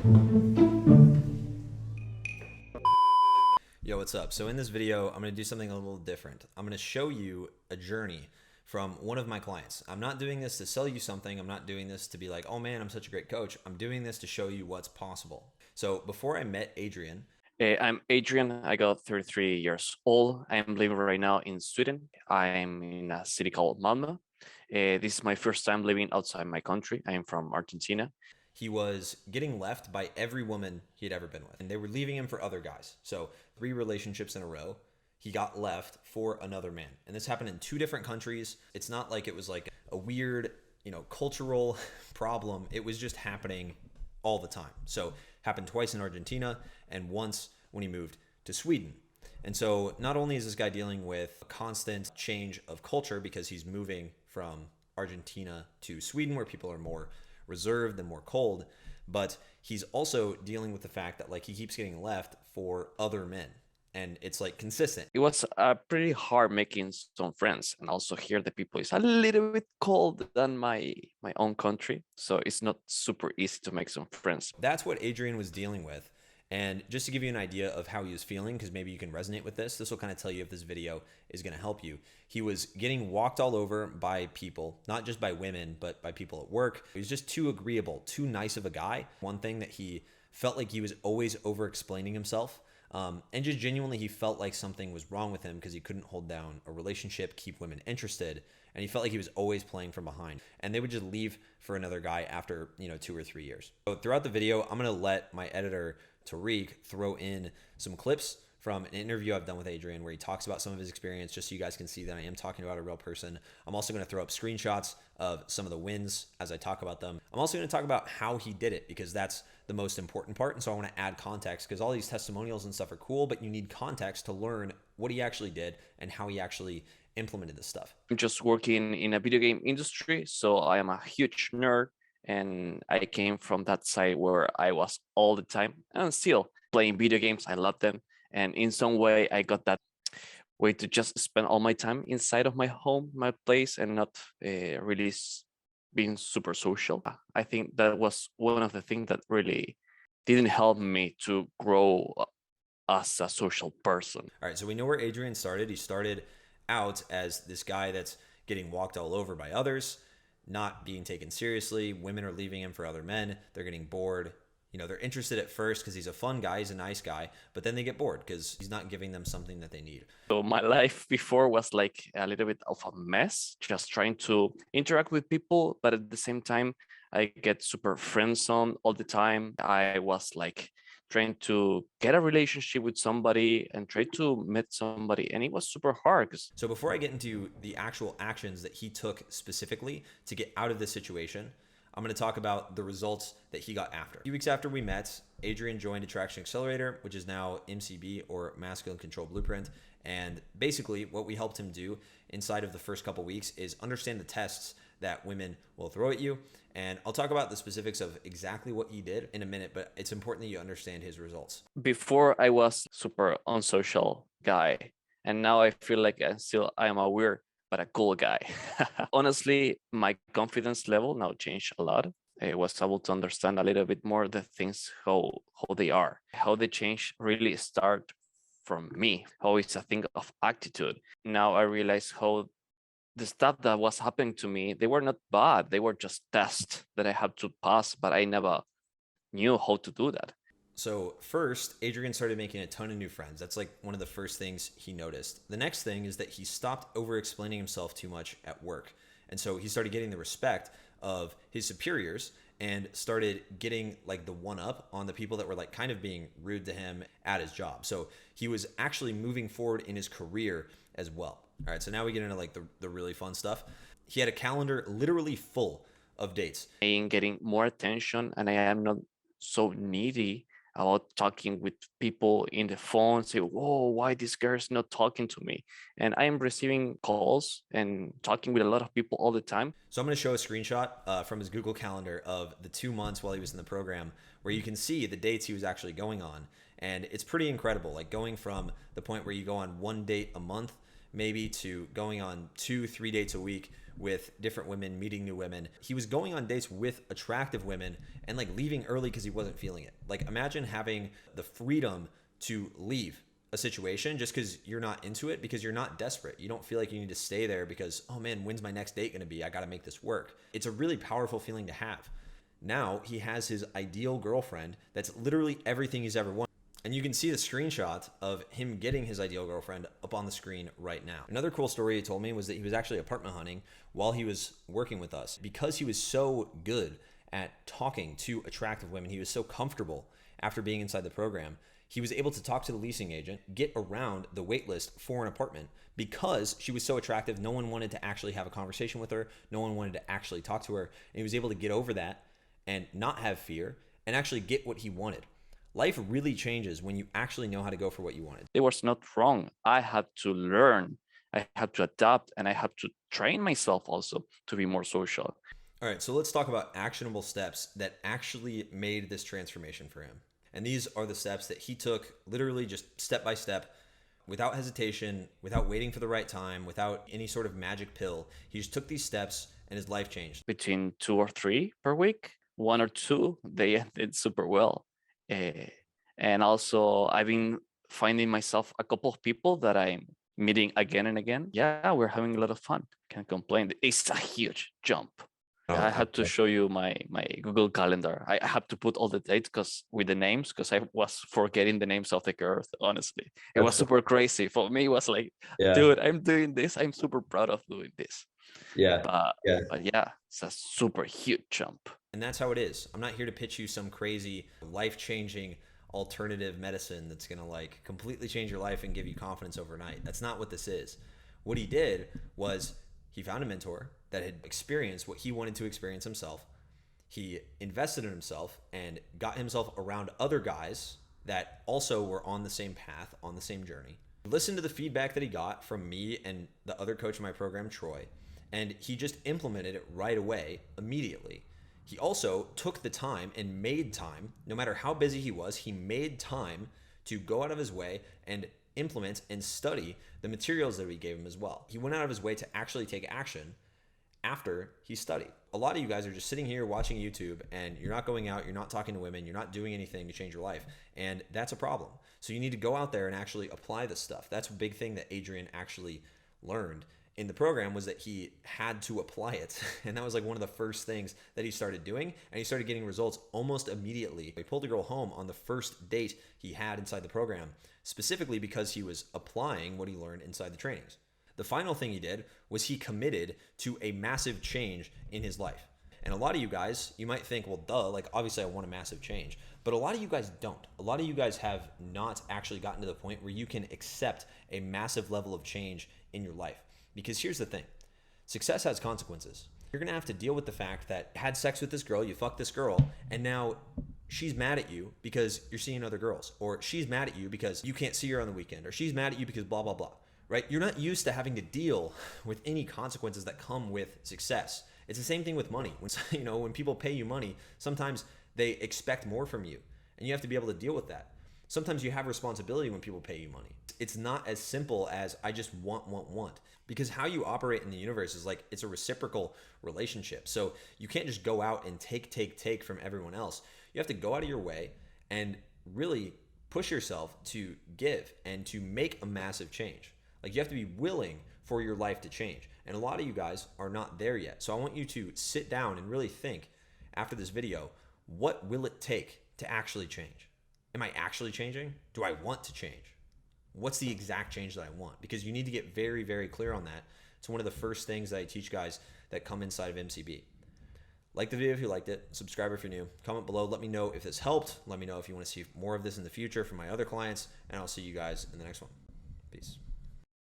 Yo, what's up? So in this video, I'm going to do something a little different. I'm going to show you a journey from one of my clients. I'm not doing this to sell you something. I'm not doing this to be like, oh man, I'm such a great coach. I'm doing this to show you what's possible. So before I met Adrian, I'm Adrian. I got 33 years old. I am living right now in Sweden. I'm in a city called Malmö. This is my first time living outside my country. I am from Argentina. he was getting left by every woman he had ever been with, and they were leaving him for other guys. So 3 relationships in a row. He got left for another man. And this happened in 2 different countries. It's not like it was like a weird, cultural problem. It was just happening all the time. So happened twice in Argentina and once when he moved to Sweden. And so not only is this guy dealing with a constant change of culture because he's moving from Argentina to Sweden where people are more reserved and more cold, but he's also dealing with the fact that like he keeps getting left for other men and it's like consistent. It was pretty hard making some friends, and also here the people is a little bit cold than my own country, so it's not super easy to make some friends. That's what Adrian was dealing with. And just to give you an idea of how he was feeling, because maybe you can resonate with this will kind of tell you if this video is going to help you. He was getting walked all over by people, not just by women, but by people at work. He was just too agreeable, too nice of a guy. One thing that he felt like he was always over explaining himself. And just genuinely, he felt like something was wrong with him because he couldn't hold down a relationship, keep women interested. And he felt like he was always playing from behind. And they would just leave for another guy after, 2 or 3 years. So throughout the video, I'm going to let my editor, Tariq, throw in some clips from an interview I've done with Adrian where he talks about some of his experience just so you guys can see that I am talking about a real person. I'm also going to throw up screenshots of some of the wins as I talk about them. I'm also going to talk about how he did it because that's the most important part. And so I want to add context because all these testimonials and stuff are cool, but you need context to learn what he actually did and how he actually implemented this stuff. I'm just working in a video game industry, so I am a huge nerd, and I came from that side where I was all the time and still playing video games. I love them, and in some way I got that way to just spend all my time inside of my home, my place, and not really being super social. I think that was one of the things that really didn't help me to grow as a social person. All right, so we know where Adrian started. He started out as this guy that's getting walked all over by others, not being taken seriously. Women are leaving him for other men. They're getting bored. They're interested at first because he's a fun guy, he's a nice guy, but then they get bored because he's not giving them something that they need. So my life before was like a little bit of a mess, just trying to interact with people, but at the same time, I get super friend zone all the time. I was like trying to get a relationship with somebody and try to meet somebody, and it was super hard. So before I get into the actual actions that he took specifically to get out of this situation, I'm going to talk about the results that he got after. A few weeks after we met, Adrian joined Attraction Accelerator, which is now MCB, or Masculine Control Blueprint. And basically what we helped him do inside of the first couple weeks is understand the tests that women will throw at you. And I'll talk about the specifics of exactly what he did in a minute, but it's important that you understand his results. Before I was super unsocial guy, and now I feel like I am a weird but a cool guy. Honestly, my confidence level now changed a lot. I was able to understand a little bit more the things, how they are, how they change really start from me, how it's a thing of attitude. Now I realize how the stuff that was happening to me, they were not bad. They were just tests that I had to pass, but I never knew how to do that. So first, Adrian started making a ton of new friends. That's like one of the first things he noticed. The next thing is that he stopped over explaining himself too much at work. And so he started getting the respect of his superiors and started getting like the one up on the people that were like kind of being rude to him at his job. So he was actually moving forward in his career as well. All right, so now we get into like the really fun stuff. He had a calendar literally full of dates. I am getting more attention, and I am not so needy about talking with people in the phone, say, whoa, why this girl's not talking to me? And I am receiving calls and talking with a lot of people all the time. So I'm going to show a screenshot from his Google Calendar of the 2 months while he was in the program, where you can see the dates he was actually going on. And it's pretty incredible, like going from the point where you go on 1 date a month maybe to going on 2-3 dates a week with different women, meeting new women. He was going on dates with attractive women and like leaving early because he wasn't feeling it. Like imagine having the freedom to leave a situation just because you're not into it, because you're not desperate. You don't feel like you need to stay there because, oh man, when's my next date going to be? I got to make this work. It's a really powerful feeling to have. Now he has his ideal girlfriend that's literally everything he's ever wanted. And you can see the screenshot of him getting his ideal girlfriend up on the screen right now. Another cool story he told me was that he was actually apartment hunting while he was working with us. Because he was so good at talking to attractive women, he was so comfortable after being inside the program, he was able to talk to the leasing agent, get around the wait list for an apartment. Because she was so attractive, no one wanted to actually have a conversation with her. No one wanted to actually talk to her. And he was able to get over that and not have fear and actually get what he wanted. Life really changes when you actually know how to go for what you wanted. It was not wrong. I had to learn, I had to adapt, and I had to train myself also to be more social. All right, so let's talk about actionable steps that actually made this transformation for him. And these are the steps that he took literally just step by step, without hesitation, without waiting for the right time, without any sort of magic pill. He just took these steps and his life changed. Between 2 or 3 per week, 1 or 2, they did super well. And also, I've been finding myself a couple of people that I'm meeting again and again. Yeah, we're having a lot of fun. Can't complain. It's a huge jump. I had to show you my Google Calendar. I had to put all the dates with the names because I was forgetting the names of the girls. Honestly, it was super crazy for me. It was like, dude, I'm doing this. I'm super proud of doing this. But yeah, it's a super huge jump. And that's how it is. I'm not here to pitch you some crazy life-changing alternative medicine that's going to like completely change your life and give you confidence overnight. That's not what this is. What he did was he found a mentor that had experienced what he wanted to experience himself. He invested in himself and got himself around other guys that also were on the same path, on the same journey. Listen to the feedback that he got from me and the other coach in my program, Troy, and he just implemented it right away, immediately. He also took the time and made time, no matter how busy he was, he made time to go out of his way and implement and study the materials that we gave him as well. He went out of his way to actually take action after he studied. A lot of you guys are just sitting here watching YouTube and you're not going out, you're not talking to women, you're not doing anything to change your life. And that's a problem. So you need to go out there and actually apply this stuff. That's a big thing that Adrian actually learned in the program, was that he had to apply it. And that was like one of the first things that he started doing. And he started getting results almost immediately. He pulled a girl home on the first date he had inside the program, specifically because he was applying what he learned inside the trainings. The final thing he did was he committed to a massive change in his life. And a lot of you guys, you might think, well, duh, like obviously I want a massive change. But a lot of you guys don't. A lot of you guys have not actually gotten to the point where you can accept a massive level of change in your life. Because here's the thing, success has consequences. You're gonna have to deal with the fact that you had sex with this girl, you fucked this girl, and now she's mad at you because you're seeing other girls, or she's mad at you because you can't see her on the weekend, or she's mad at you because blah, blah, blah, right? You're not used to having to deal with any consequences that come with success. It's the same thing with money. When people pay you money, sometimes they expect more from you, and you have to be able to deal with that. Sometimes you have responsibility when people pay you money. It's not as simple as I just want. Because how you operate in the universe is like, it's a reciprocal relationship. So you can't just go out and take from everyone else. You have to go out of your way and really push yourself to give and to make a massive change. Like you have to be willing for your life to change. And a lot of you guys are not there yet. So I want you to sit down and really think after this video, what will it take to actually change? Am I actually changing? Do I want to change? What's the exact change that I want? Because you need to get very, very clear on that. It's one of the first things that I teach guys that come inside of MCB. Like the video if you liked it, subscribe if you're new, comment below, let me know if this helped, let me know if you want to see more of this in the future from my other clients, and I'll see you guys in the next one. Peace.